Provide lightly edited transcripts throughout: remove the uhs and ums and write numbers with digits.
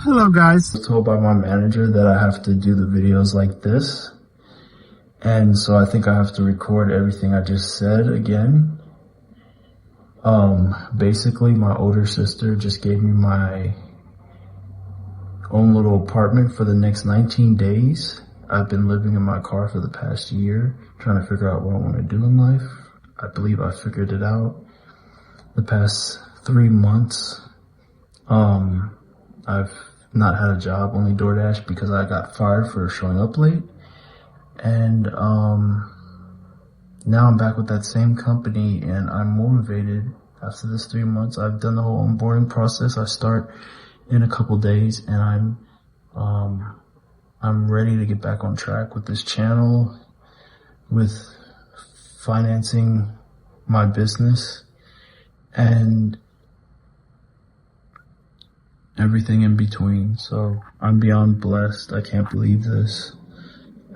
Hello guys. I was told by my manager that I have to do the videos like this. And so I think I have to record everything I just said again. Basically my older sister just gave me my own little apartment for the next 19 days. I've been living in my car for the past year, trying to figure out what I want to do in life. I believe I figured it out. The past 3 months, I've not had a job, only DoorDash, because I got fired for showing up late. And now I'm back with that same company and I'm motivated. After this 3 months, I've done the whole onboarding process. I start in a couple days and I'm ready to get back on track with this channel, with financing my business and everything in between. So I'm beyond blessed. I can't believe this.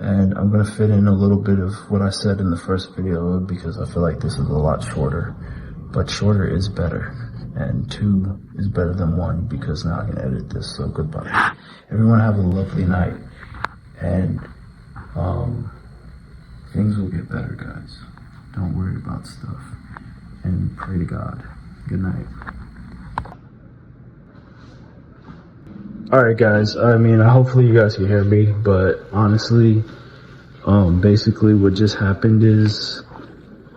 And I'm going to fit in a little bit of what I said in the first video because I feel like this is a lot shorter. But shorter is better. And 2 is better than 1 because now I can edit this. So goodbye. Everyone have a lovely night. And things will get better, guys. Don't worry about stuff. And pray to God. Good night. Alright guys, hopefully you guys can hear me, but honestly, basically what just happened is,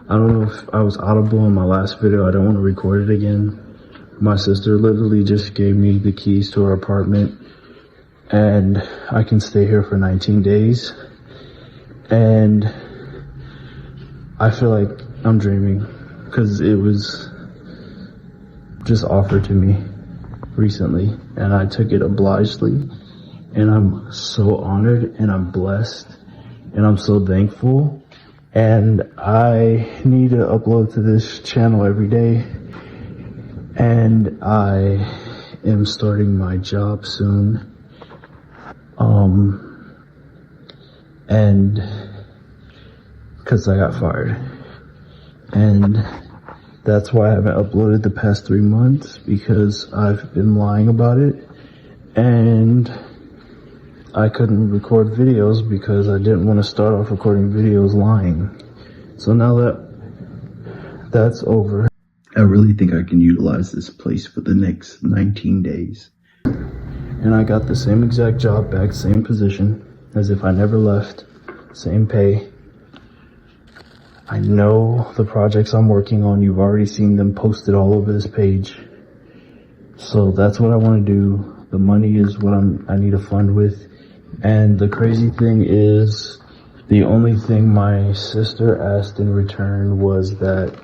I don't know if I was audible in my last video, I don't want to record it again. My sister literally just gave me the keys to her apartment, and I can stay here for 19 days, and I feel like I'm dreaming, because it was just offered to me recently, and I took it obligedly, and I'm so honored, and I'm blessed, and I'm so thankful, and I need to upload to this channel every day, and I am starting my job soon, and because I got fired, and that's why I haven't uploaded the past 3 months, because I've been lying about it, and I couldn't record videos because I didn't want to start off recording videos lying. So now that that's over, I really think I can utilize this place for the next 19 days. And I got the same exact job back, same position, as if I never left, same pay. I know the projects I'm working on, you've already seen them posted all over this page. So that's what I want to do. The money is what I need to fund with. And the crazy thing is, the only thing my sister asked in return was that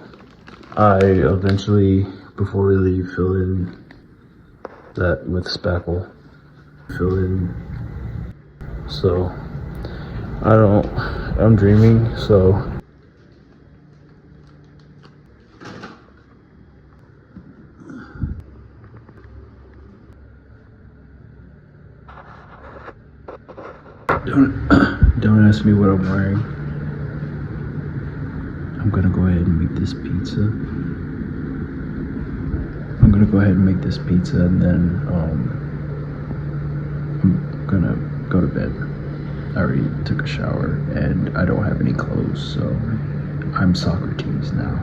I eventually, before we leave, fill in that with spackle. Fill in. So, I'm dreaming, so. Don't ask me what I'm wearing. I'm gonna go ahead and make this pizza. And then I'm gonna go to bed. I already took a shower and I don't have any clothes, so I'm Socrates now.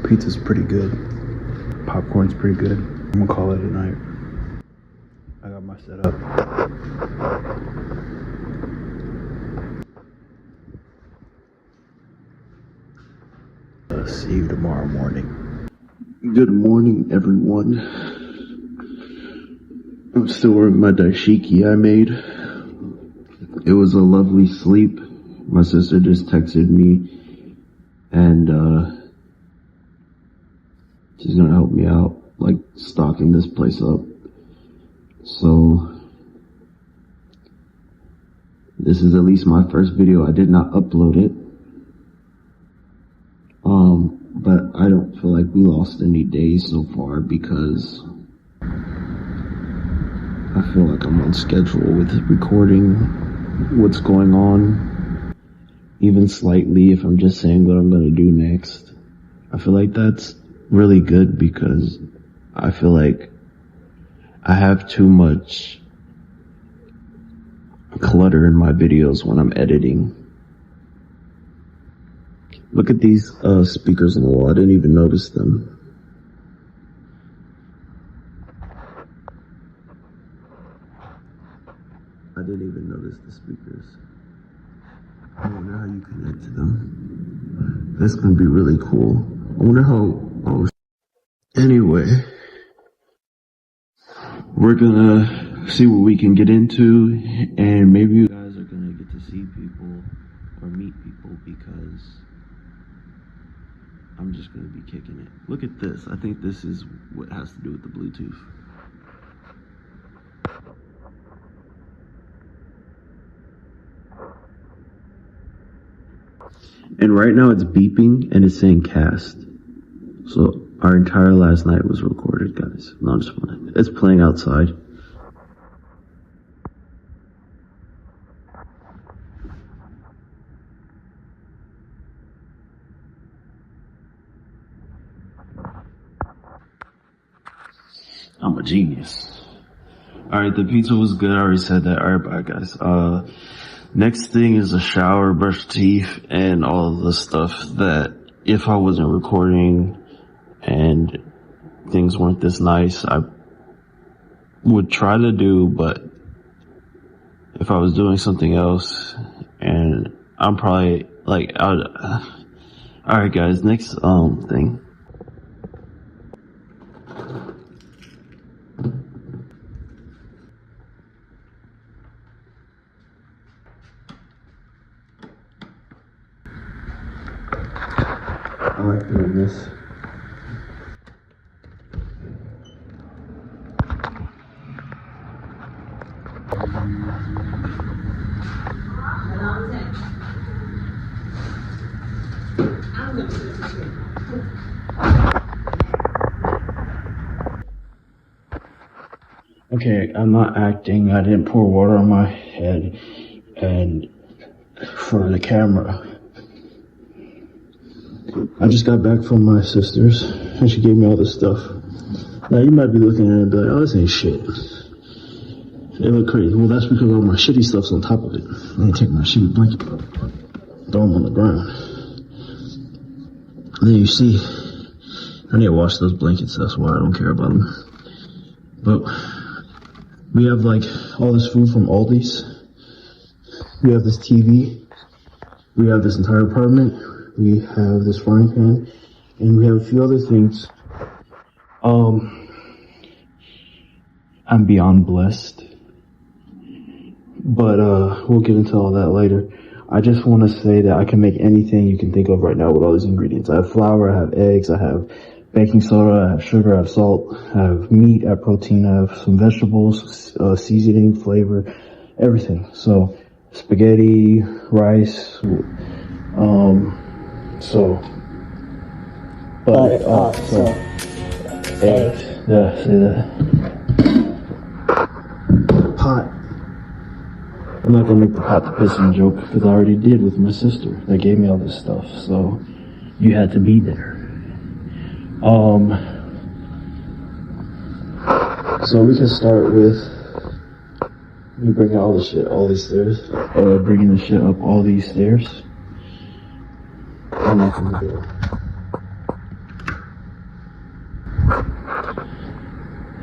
Pizza's pretty good. Popcorn's pretty good. I'm gonna call it a night. I got my setup. See you tomorrow morning. Good morning, everyone. I'm still wearing my dashiki I made. It was a lovely sleep. My sister just texted me and she's gonna help me out, like stocking this place up. So this is at least my first video. I did not upload it. But I don't feel like we lost any days so far because I feel like I'm on schedule with recording what's going on, even slightly, if I'm just saying what I'm gonna do next. I feel like that's really good because I feel like I have too much clutter in my videos when I'm editing. Look at these speakers on the wall. I didn't even notice them. I didn't even notice the speakers. I wonder how you connect to them. That's gonna be really cool. I wonder how, anyway, we're gonna see what we can get into, and maybe you guys are gonna get to see people or meet people because I'm just gonna be kicking it. Look at this. I think this is what has to do with the Bluetooth. And right now it's beeping and it's saying cast. So our entire last night was recorded, guys. No, I'm just playing. It's playing outside. I'm a genius. Alright, the pizza was good. I already said that. Alright, bye guys. Next thing is a shower, brush teeth, and all of the stuff that if I wasn't recording and things weren't this nice, I would try to do, but if I was doing something else, and I'm probably like, alright guys, next, thing. I like doing this. Okay, I'm not acting. I didn't pour water on my head and for the camera. I just got back from my sister's and she gave me all this stuff. Now you might be looking at it and be like, oh, this ain't shit. It look crazy. Well, that's because all my shitty stuff's on top of it. Let me take my shitty blanket, throw them on the ground. And then you see, I need to wash those blankets, that's why I don't care about them. But we have like all this food from Aldi's. We have this TV. We have this entire apartment. We have this frying pan. And we have a few other things. I'm beyond blessed. But we'll get into all that later. I just want to say that I can make anything you can think of right now with all these ingredients. I have flour, I have eggs, I have baking soda, I have sugar, I have salt, I have meat, I have protein, I have some vegetables, seasoning, flavor, everything. So spaghetti, rice, eggs. Yeah, say that. Pot. I'm not gonna make the pot the piston joke because I already did with my sister that gave me all this stuff. So you had to be there. So we can start with me bringing all the shit, all these stairs, bringing the shit up all these stairs. I'm not gonna do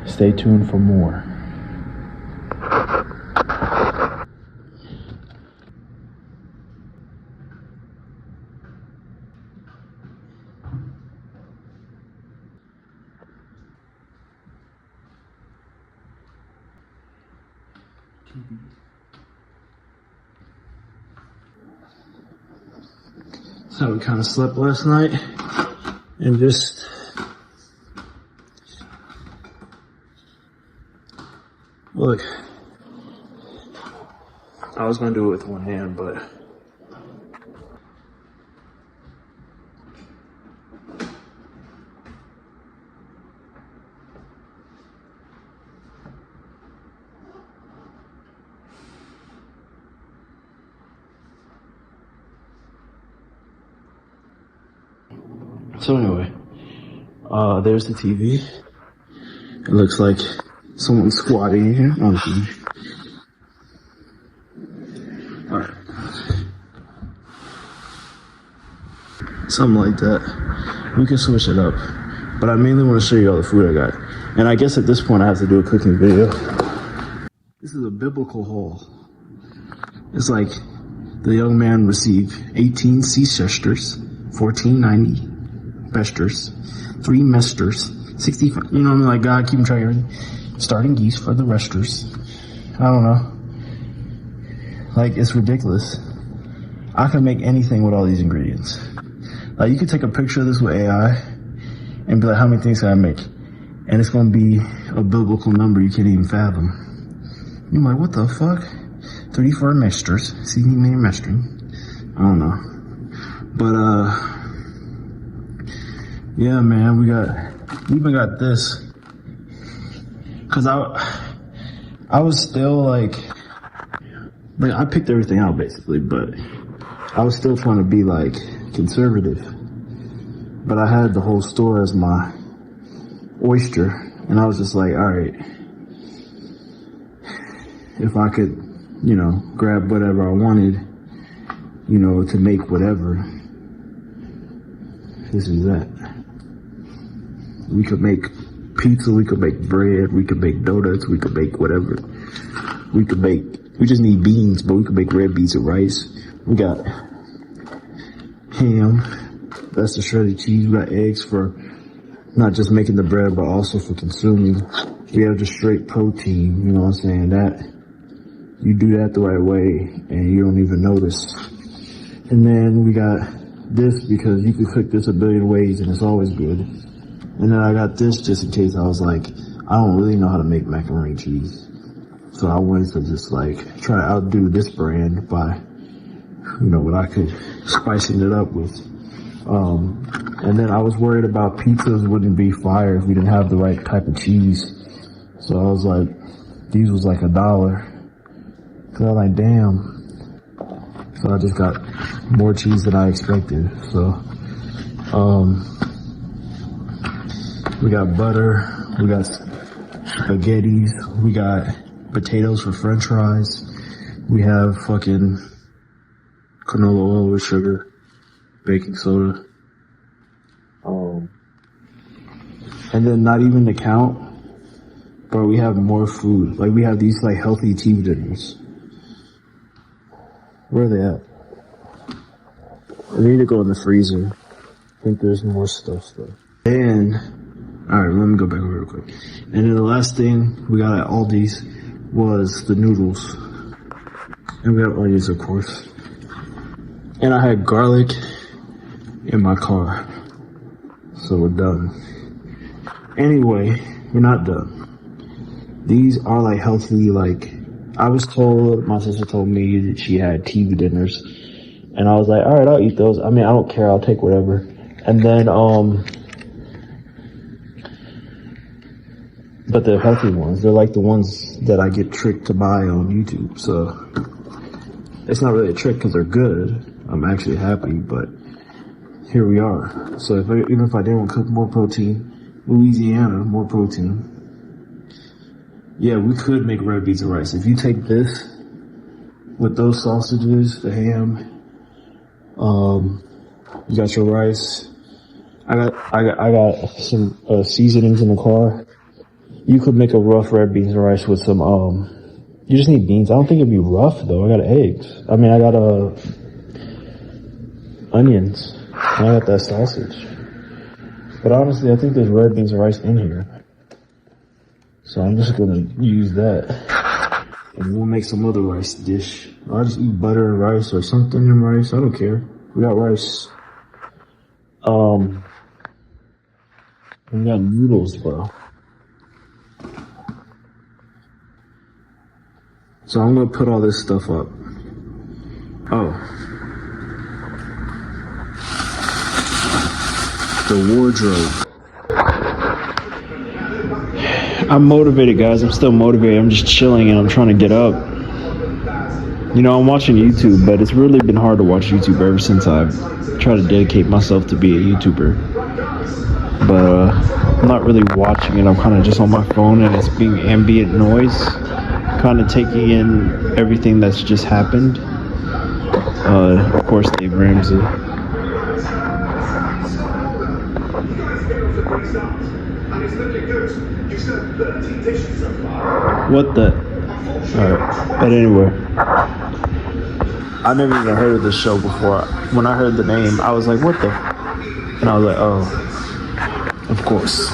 it. Stay tuned for more. So we kind of slept last night and just look. I was gonna do it with one hand, but so anyway, there's the TV. It looks like someone's squatting in here. Honestly. Alright. Something like that. We can switch it up. But I mainly want to show you all the food I got. And I guess at this point I have to do a cooking video. This is a biblical haul. It's like the young man received 18 sea shesters, 1490 besters, 3 mesters, 65, you know what I mean? Like God keeping track of everything. Starting geese for the resters. I don't know. Like, it's ridiculous. I can make anything with all these ingredients. Like, you could take a picture of this with AI and be like, how many things can I make? And it's going to be a biblical number you can't even fathom. You're like, what the fuck? 34 mesters. Seasoning main mestering. I don't know. But, yeah, man, we even got this. Cause I was still like I picked everything out basically, but I was still trying to be like conservative. But I had the whole store as my oyster, and I was just like, alright, if I could, you know, grab whatever I wanted, you know, to make whatever, this is that. We could make pizza, we could make bread, we could make donuts, we could make whatever. We just need beans, but we could make red beans and rice. We got ham, that's the shredded cheese. We got eggs for not just making the bread, but also for consuming. We have just straight protein, you know what I'm saying? That, you do that the right way, and you don't even notice. And then we got this because you can cook this a billion ways, and it's always good. And then I got this just in case I was like, I don't really know how to make macaroni and cheese. So I wanted to just like try to outdo this brand by, you know, what I could spicing it up with. And then I was worried about pizzas wouldn't be fire if we didn't have the right type of cheese. So I was like, these was like $1. So I was like, damn. So I just got more cheese than I expected. So, we got butter, we got spaghettis, we got potatoes for french fries, we have fucking canola oil with sugar, baking soda, and then not even to count, but we have more food. Like, we have these like healthy TV dinners. Where are they at? I need to go in the freezer. I think there's more stuff though. And alright, let me go back over real quick. And then the last thing we got at Aldi's was the noodles. And we got onions, of course. And I had garlic in my car. So we're done. Anyway, we're not done. These are like healthy, like, I was told, my sister told me that she had TV dinners. And I was like, alright, I'll eat those. I mean, I don't care, I'll take whatever. And then, but they're healthy ones. They're like the ones that I get tricked to buy on YouTube. So it's not really a trick because they're good. I'm actually happy, but here we are. So even if I didn't want to cook more protein, Louisiana, more protein. Yeah, we could make red beans and rice. If you take this with those sausages, the ham, you got your rice. I got some seasonings in the car. You could make a rough red beans and rice with some, you just need beans. I don't think it'd be rough though. I got eggs. I mean, I got, onions. And I got that sausage. But honestly, I think there's red beans and rice in here. So I'm just gonna use that. And we'll make some other rice dish. I'll just eat butter and rice or something in rice. I don't care. We got rice. We got noodles, bro. So I'm gonna put all this stuff up. Oh. The wardrobe. I'm motivated, guys. I'm still motivated. I'm just chilling and I'm trying to get up. You know, I'm watching YouTube, but it's really been hard to watch YouTube ever since I've tried to dedicate myself to be a YouTuber. But I'm not really watching it. I'm kind of just on my phone and it's being ambient noise, kind of taking in everything that's just happened. Of course, Dave Ramsey. What the? Alright, but anyway, I never even heard of this show before. When I heard the name, I was like, what the? And I was like, oh, of course.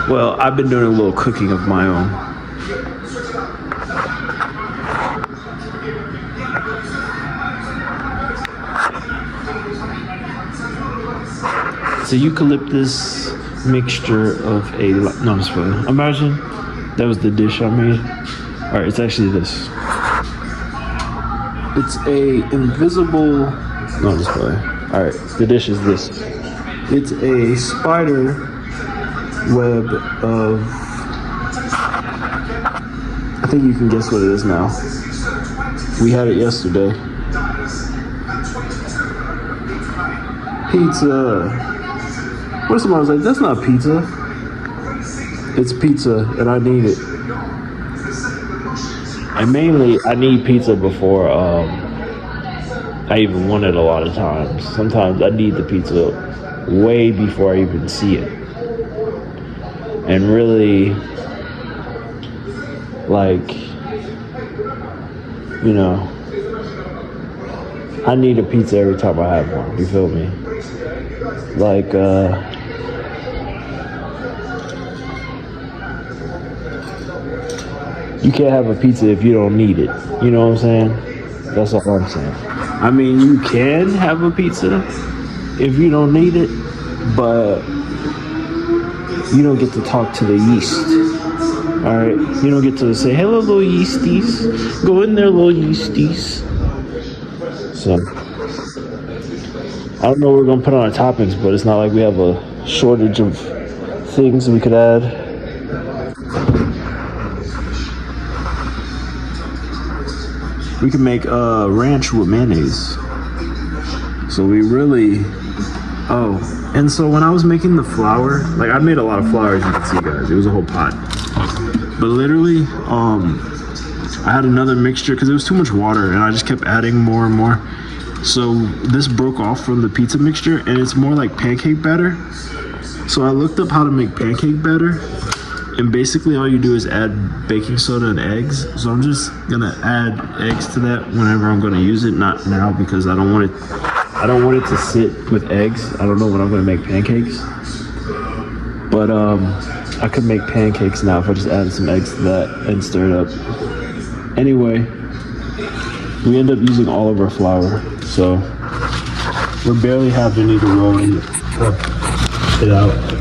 Well, I've been doing a little cooking of my own. It's a eucalyptus mixture of a, no, I'm just playing. Imagine that was the dish I made. All right, it's actually this. It's a invisible, no, I'm just playing. All right, the dish is this. It's a spider web of, I think you can guess what it is now. We had it yesterday. Pizza. What if somebody was like, that's not pizza? It's pizza and I need it. And mainly, I need pizza before I even want it a lot of times. Sometimes I need the pizza way before I even see it. And really, like, you know, I need a pizza every time I have one. You feel me? Like, you can't have a pizza if you don't need it. You know what I'm saying? That's all I'm saying. I mean, you can have a pizza if you don't need it, but you don't get to talk to the yeast. Alright? You don't get to say, hello, little yeasties. Go in there, little yeasties. So, I don't know what we're going to put on our toppings, but it's not like we have a shortage of things we could add. We can make ranch with mayonnaise. So we really, oh, and so when I was making the flour, like I made a lot of flour, as you can see, guys. It was a whole pot. But literally, I had another mixture because it was too much water, and I just kept adding more and more. So this broke off from the pizza mixture, and it's more like pancake batter. So I looked up how to make pancake batter. And basically all you do is add baking soda and eggs. So I'm just gonna add eggs to that whenever I'm gonna use it, not now because I don't want it to sit with eggs. I don't know when I'm gonna make pancakes. But I could make pancakes now if I just added some eggs to that and stir it up. Anyway, we end up using all of our flour. So we're barely having any to roll it out.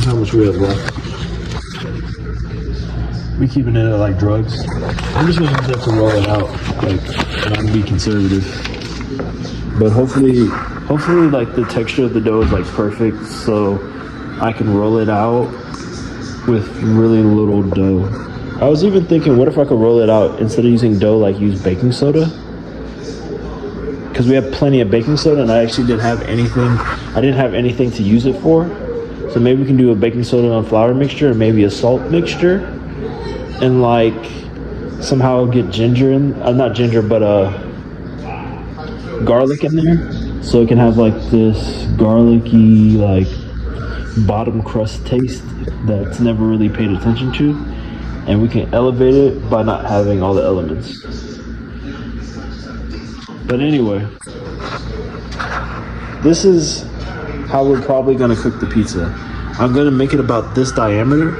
How much we have left. We keeping it like drugs. I'm just gonna use that to roll it out, like, and I'm gonna be conservative. But hopefully like the texture of the dough is like perfect, so I can roll it out with really little dough. I was even thinking, what if I could roll it out instead of using dough, like use baking soda? Because we have plenty of baking soda, and I actually didn't have anything to use it for. So maybe we can do a baking soda and flour mixture, or maybe a salt mixture, and like somehow get ginger in, not ginger, but garlic in there, so it can have like this garlicky, like bottom crust taste that's never really paid attention to, and we can elevate it by not having all the elements. But anyway, this is how we're probably gonna cook the pizza. I'm gonna make it about this diameter,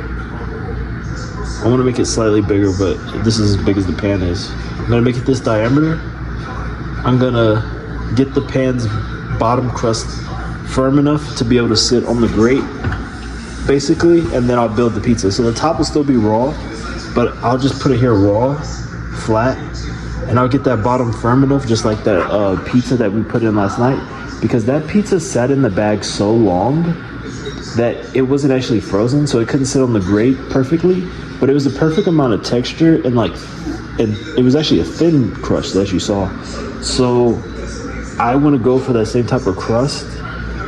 I want to make it slightly bigger, but this is as big as the pan is. I'm gonna make it this diameter. I'm gonna get the pan's bottom crust firm enough to be able to sit on the grate, basically, and then I'll build the pizza. So the top will still be raw, but I'll just put it here raw, flat, and I'll get that bottom firm enough, just like that pizza that we put in last night, because that pizza sat in the bag so long that it wasn't actually frozen, so it couldn't sit on the grate perfectly, but it was the perfect amount of texture, and it was actually a thin crust, as you saw. So I want to go for that same type of crust,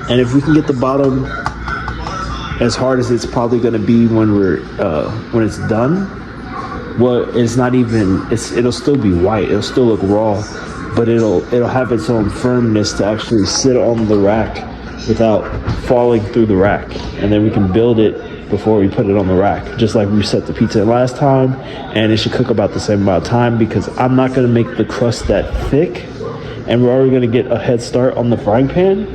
and if we can get the bottom as hard as it's probably going to be when it's done, well, it's not even, it'll still be white, it'll still look raw, but it'll have its own firmness to actually sit on the rack without falling through the rack, and then we can build it before we put it on the rack, just like we set the pizza in last time. And it should cook about the same amount of time, because I'm not going to make the crust that thick, and we're already going to get a head start on the frying pan.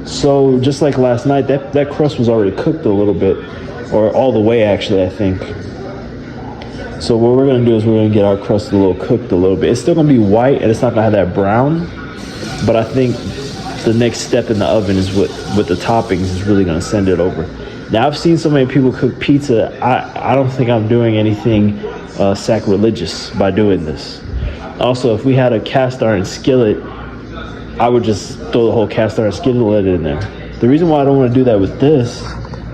So just like last night, that crust was already cooked a little bit, or all the way actually, I think. So what we're going to do is we're going to get our crust cooked a little bit. It's still going to be white, and it's not going to have that brown, but I think the next step in the oven is with the toppings is really going to send it over. Now, I've seen so many people cook pizza. I don't think I'm doing anything sacrilegious by doing this. Also, if we had a cast iron skillet, I would just throw the whole cast iron skillet in there. The reason why I don't want to do that with this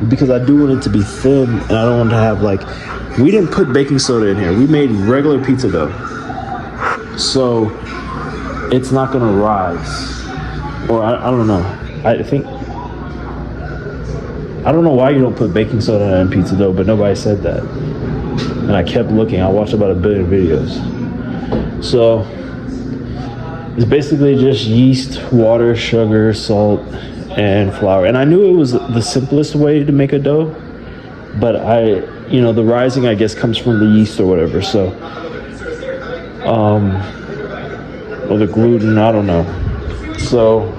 is because I do want it to be thin, and I don't want to have we didn't put baking soda in here. We made regular pizza dough. So it's not going to rise. Or I don't know. I don't know why you don't put baking soda in pizza dough, but nobody said that. And I kept looking. I watched about 1 billion videos. So it's basically just yeast, water, sugar, salt, and flour. And I knew it was the simplest way to make a dough, but the rising, I guess, comes from the yeast or whatever. So, or the gluten, I don't know. So,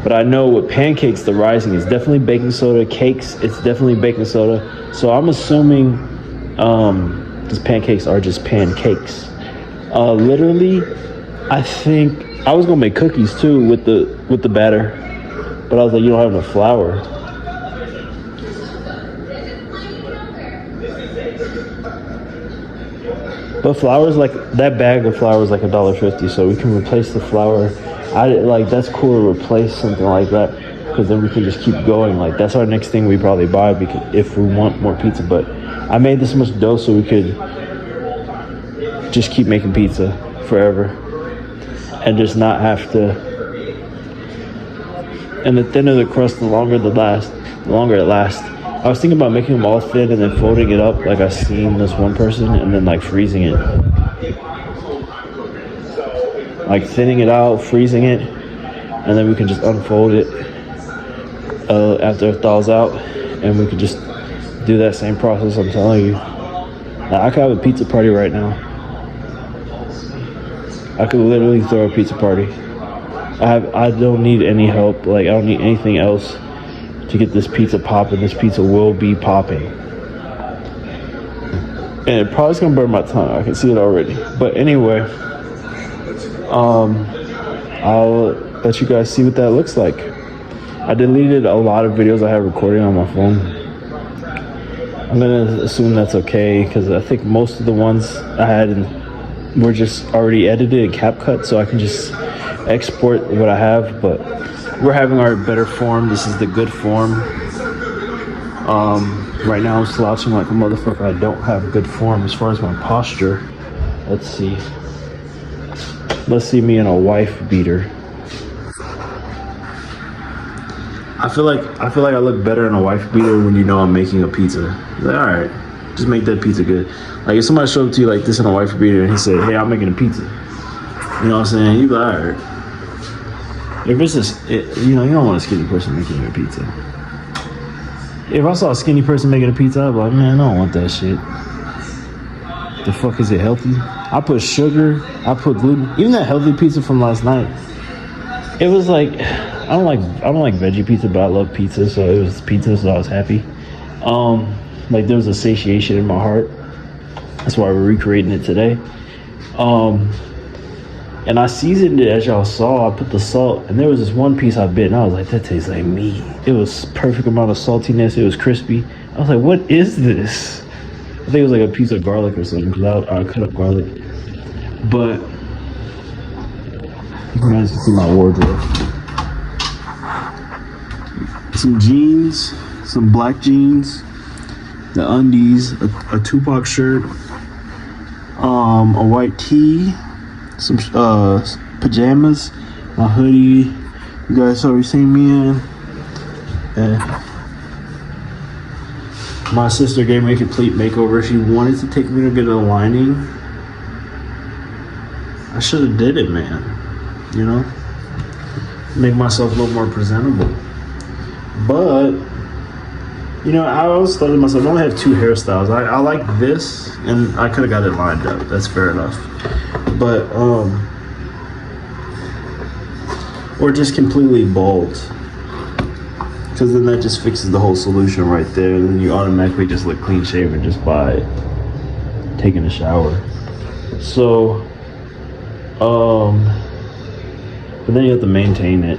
but I know with pancakes, the rising is definitely baking soda. Cakes, it's definitely baking soda. So I'm assuming these pancakes are just pancakes. Literally, I think I was gonna make cookies too with the batter, but I was like, you don't have enough flour. But flour is that bag of flour is $1.50, so we can replace the flour. That's cool to replace something like that, because then we can just keep going. That's our next thing we probably buy, because if we want more pizza. But I made this much dough so we could just keep making pizza forever and just not have to. And the thinner the crust, the longer it lasts. I was thinking about making them all thin and then folding it up like I seen this one person, and then freezing it. Thinning it out, freezing it, and then we can just unfold it after it thaws out, and we could just do that same process. I'm telling you. Now, I could have a pizza party right now. I could literally throw a pizza party. I don't need any help. I don't need anything else to get this pizza popping. This pizza will be popping. And it probably is gonna burn my tongue. I can see it already. But anyway, I'll let you guys see what that looks like. I deleted a lot of videos I had recording on my phone. I'm gonna assume that's okay, because I think most of the ones I had were just already edited in CapCut, so I can just export what I have. But we're having our better form. This is the good form. Right now I'm slouching like a motherfucker. I don't have good form as far as my posture. Let's see me in a wife beater. I feel like I look better in a wife beater when you know I'm making a pizza. All right, just make that pizza good. If somebody showed up to you like this in a wife beater and he said, "Hey, I'm making a pizza," you know what I'm saying? You be like, all right. If it's you don't want a skinny person making a pizza. If I saw a skinny person making a pizza, I'd be like, man, I don't want that shit. The fuck, is it healthy? I put sugar, I put gluten. Even that healthy pizza from last night, it was I don't like veggie pizza, but I love pizza, so it was pizza, so I was happy. There was a satiation in my heart. That's why we're recreating it today. And I seasoned it as y'all saw. I put the salt, and there was this one piece I bit, and I was like, that tastes like meat. It was perfect amount of saltiness. It was crispy. I was like, what is this? I think it was like a piece of garlic or something, because I cut up garlic. But you guys can see my wardrobe. Some jeans, some black jeans, the undies, a Tupac shirt, a white tee, some pajamas, a hoodie. You guys already seen me in. And my sister gave me a complete makeover. She wanted to take me to get a lining. I should have did it, man. You know, make myself a little more presentable. But you know, I always thought to myself, I only have 2 hairstyles. I like this, and I could have got it lined up. That's fair enough. But or just completely bald, because then that just fixes the whole solution right there. And then you automatically just look clean shaven just by taking a shower. So but then you have to maintain it.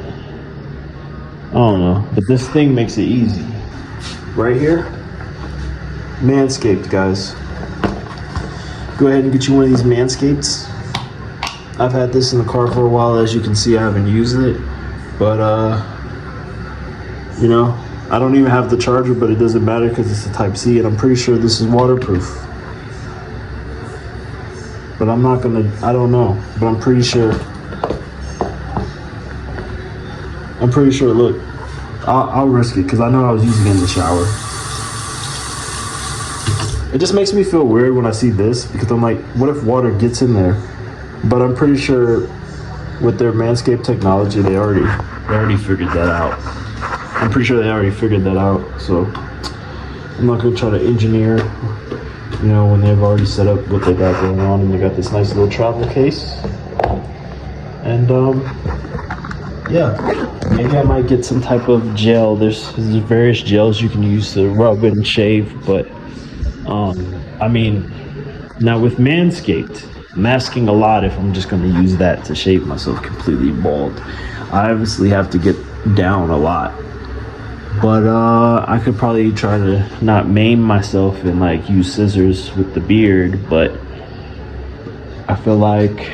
I don't know, but this thing makes it easy. Right here, Manscaped, guys. Go ahead and get you one of these Manscapeds. I've had this in the car for a while. As you can see, I haven't used it, but you know, I don't even have the charger, but it doesn't matter because it's a Type-C, and I'm pretty sure this is waterproof. But I'm not gonna, I don't know, but I'm pretty sure. Look, I'll risk it because I know I was using it in the shower. It just makes me feel weird when I see this, because I'm like, what if water gets in there? But I'm pretty sure with their Manscaped technology, they already figured that out. I'm pretty sure they already figured that out. So I'm not gonna try to engineer, you know, when they've already set up what they got going on, and they got this nice little travel case. And yeah, maybe I might get some type of gel. There's various gels you can use to rub and shave, but I mean, now with Manscaped, I'm asking a lot if I'm just going to use that to shave myself completely bald. I obviously have to get down a lot, but I could probably try to not maim myself and like use scissors with the beard, but I feel like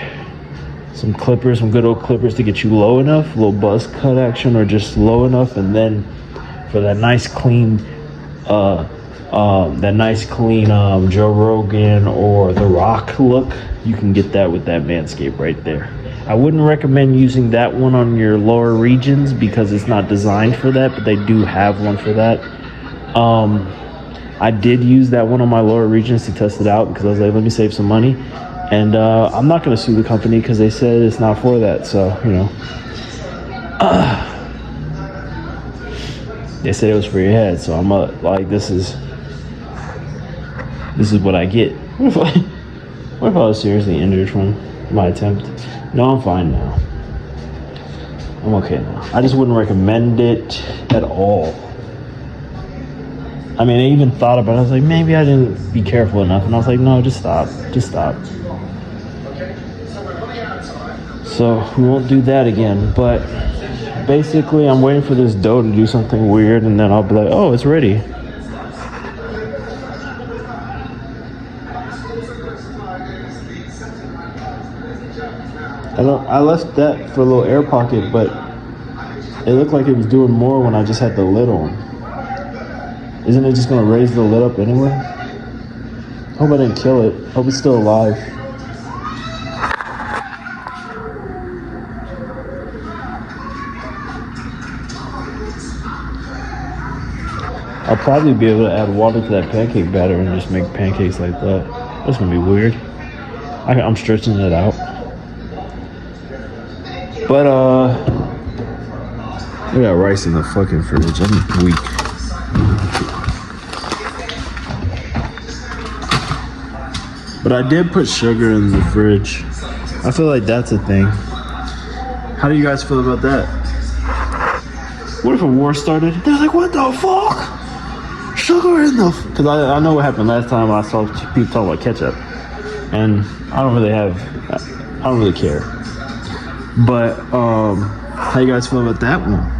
some clippers, some good old clippers to get you low enough, a little buzz cut action, or just low enough, and then for that nice clean Joe Rogan or The Rock look, you can get that with that Manscaped right there. I wouldn't recommend using that one on your lower regions because it's not designed for that, but they do have one for that. I did use that one on my lower regions to test it out because I was like, let me save some money. And I'm not going to sue the company because they said it's not for that. So, you know, they said it was for your head. So I'm like, this is what I get. What if I was seriously injured from my attempt? No, I'm fine now. I'm okay now. I just wouldn't recommend it at all. I mean, I even thought about it. I was like, maybe I didn't be careful enough. And I was like, no, just stop. Just stop. So we won't do that again. But basically, I'm waiting for this dough to do something weird. And then I'll be like, oh, it's ready. I left that for a little air pocket, but it looked like it was doing more when I just had the lid on. Isn't it just gonna raise the lid up anyway? Hope I didn't kill it. Hope it's still alive. I'll probably be able to add water to that pancake batter and just make pancakes like that. That's gonna be weird. I'm stretching it out. But we got rice in the fucking fridge. I'm weak. But I did put sugar in the fridge. I feel like that's a thing. How do you guys feel about that? What if a war started? They're like, what the fuck? Sugar in the... Because I know what happened last time I saw people talking about ketchup. and I don't really care. But how you guys feel about that one?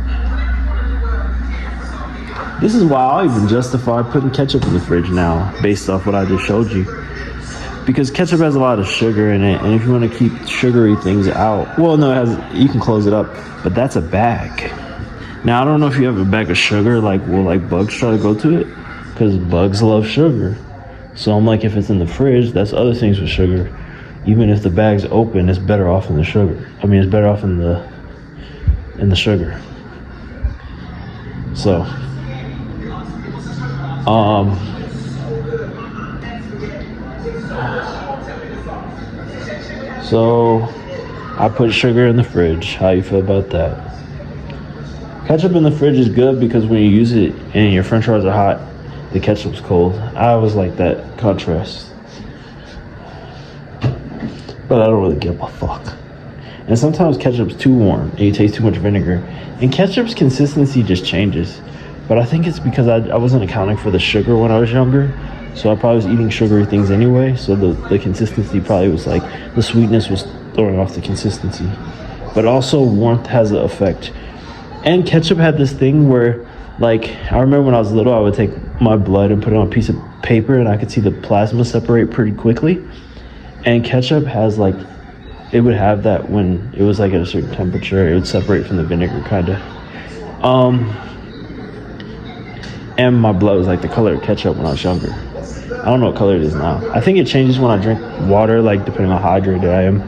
This is why I'll even justify putting ketchup in the fridge now, based off what I just showed you. Because ketchup has a lot of sugar in it, and if you want to keep sugary things out, well, no, you can close it up, but that's a bag. Now, I don't know if you have a bag of sugar, will bugs try to go to it? Because bugs love sugar. So I'm like, if it's in the fridge, that's other things with sugar. Even if the bag's open, it's better off in the sugar. I mean, it's better off in the sugar. So, so I put sugar in the fridge. How you feel about that? Ketchup in the fridge is good because when you use it and your french fries are hot, the ketchup's cold. I always like that contrast. But I don't really give a fuck. And sometimes ketchup's too warm and you taste too much vinegar. And ketchup's consistency just changes. But I think it's because I wasn't accounting for the sugar when I was younger. So I probably was eating sugary things anyway. So the consistency probably was like, the sweetness was throwing off the consistency. But also warmth has an effect. And ketchup had this thing where, like, I remember when I was little, I would take my blood and put it on a piece of paper and I could see the plasma separate pretty quickly. And ketchup has, like, it would have that when it was, like, at a certain temperature, it would separate from the vinegar, kind of. And my blood was, like, the color of ketchup when I was younger. I don't know what color it is now. I think it changes when I drink water, like, depending on how hydrated I am.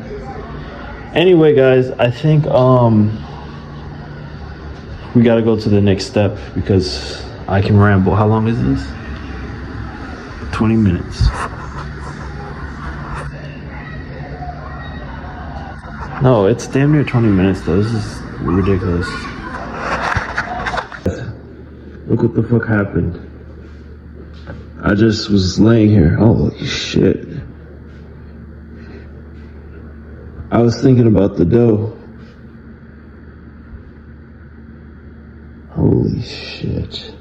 Anyway, guys, I think, we gotta go to the next step because I can ramble. How long is this? 20 minutes. No, it's damn near 20 minutes though. This is ridiculous. Look what the fuck happened. I just was laying here. Holy shit. I was thinking about the dough. Holy shit.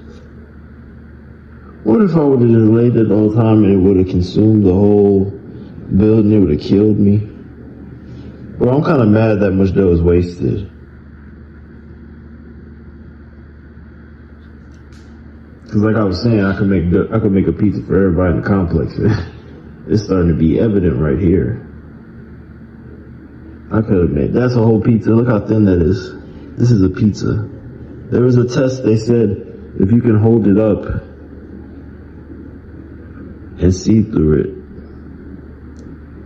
What if I would have just laid there the whole time and it would have consumed the whole building? It would have killed me. Well, I'm kind of mad that much dough is wasted. Because like I was saying, I could make a pizza for everybody in the complex. It's starting to be evident right here. I could have made, that's a whole pizza. Look how thin that is. This is a pizza. There was a test, they said, if you can hold it up and see through it,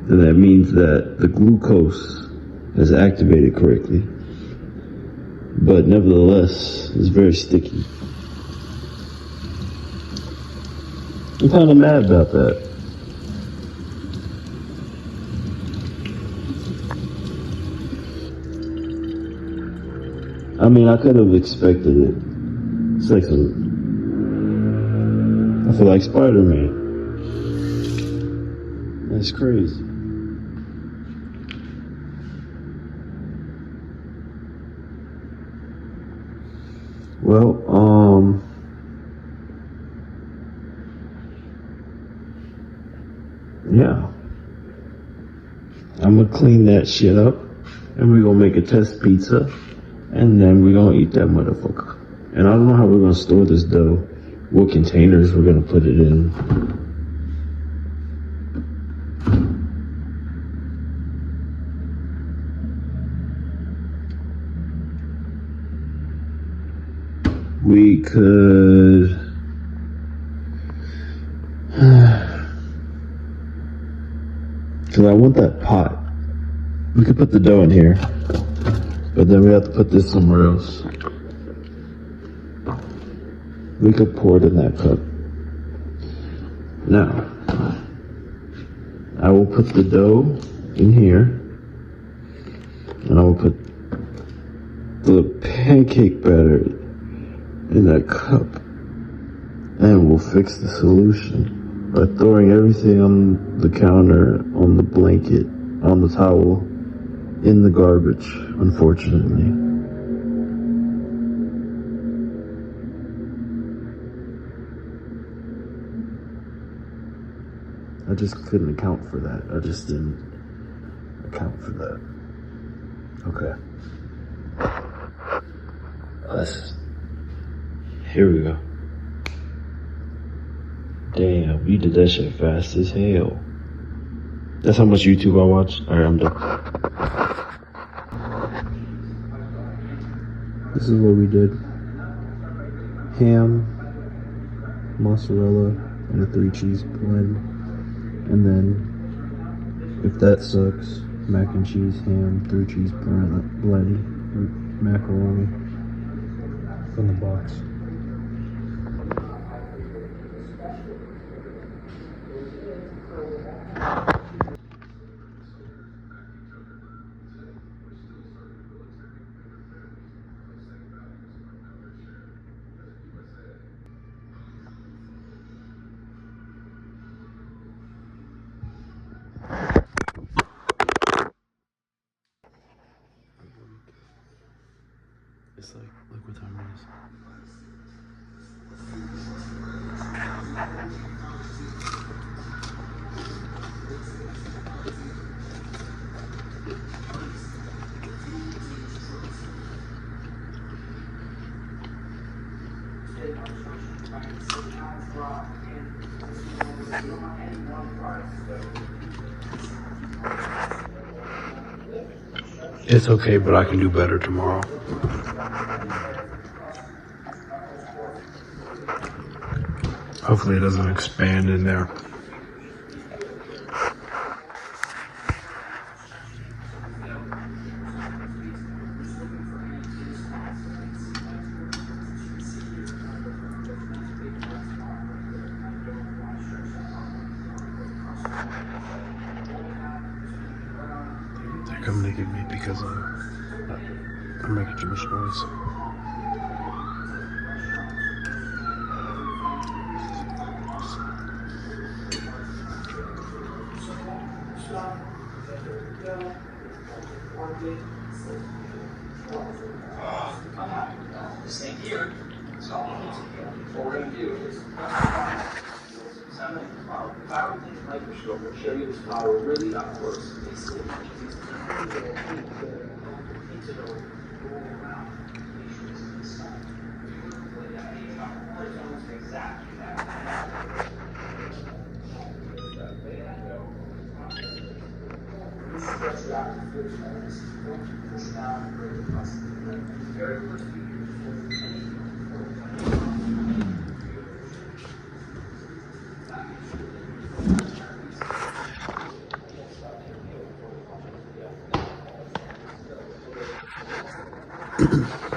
then that means that the glucose is activated correctly. But nevertheless, it's very sticky. I'm kind of mad about that. I mean, I could have expected it. It's like I feel like Spider-Man. That's crazy. Well, yeah. I'm gonna clean that shit up and we're gonna make a test pizza. And then we're gonna eat that motherfucker. And I don't know how we're gonna store this dough, what containers we're gonna put it in. We could, cause I want that pot. We could put the dough in here. But then we have to put this somewhere else. We could pour it in that cup. Now, I will put the dough in here. And I will put the pancake batter in that cup. And we'll fix the solution by throwing everything on the counter, on the blanket, on the towel, in the garbage, unfortunately. I just couldn't account for that. I just didn't account for that. Okay. Here we go. Damn, you did that shit fast as hell. That's how much YouTube I watch. Alright, I'm done. This is what we did. Ham, mozzarella, and a 3-cheese blend. And then, if that sucks, mac and cheese, ham, 3-cheese blend, and macaroni from the box. It's like, look what time it is. It's okay, but I can do better tomorrow. Hopefully it doesn't expand in there. They're coming to get me because I'm making too much noise. Same here. So what we're going to do is examine the power. The power in the microscope will show you this power really up close.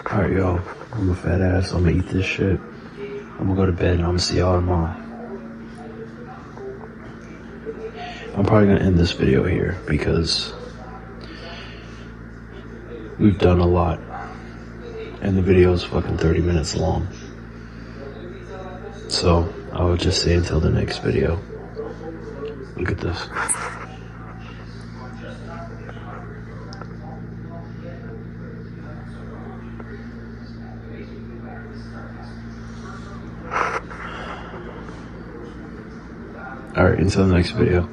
Alright, y'all. I'm a fat ass. I'm gonna eat this shit. I'm gonna go to bed and I'm gonna see y'all tomorrow. I'm probably gonna end this video here because we've done a lot. And the video is fucking 30 minutes long. So, I will just say until the next video. Look at this. Alright, until the next video.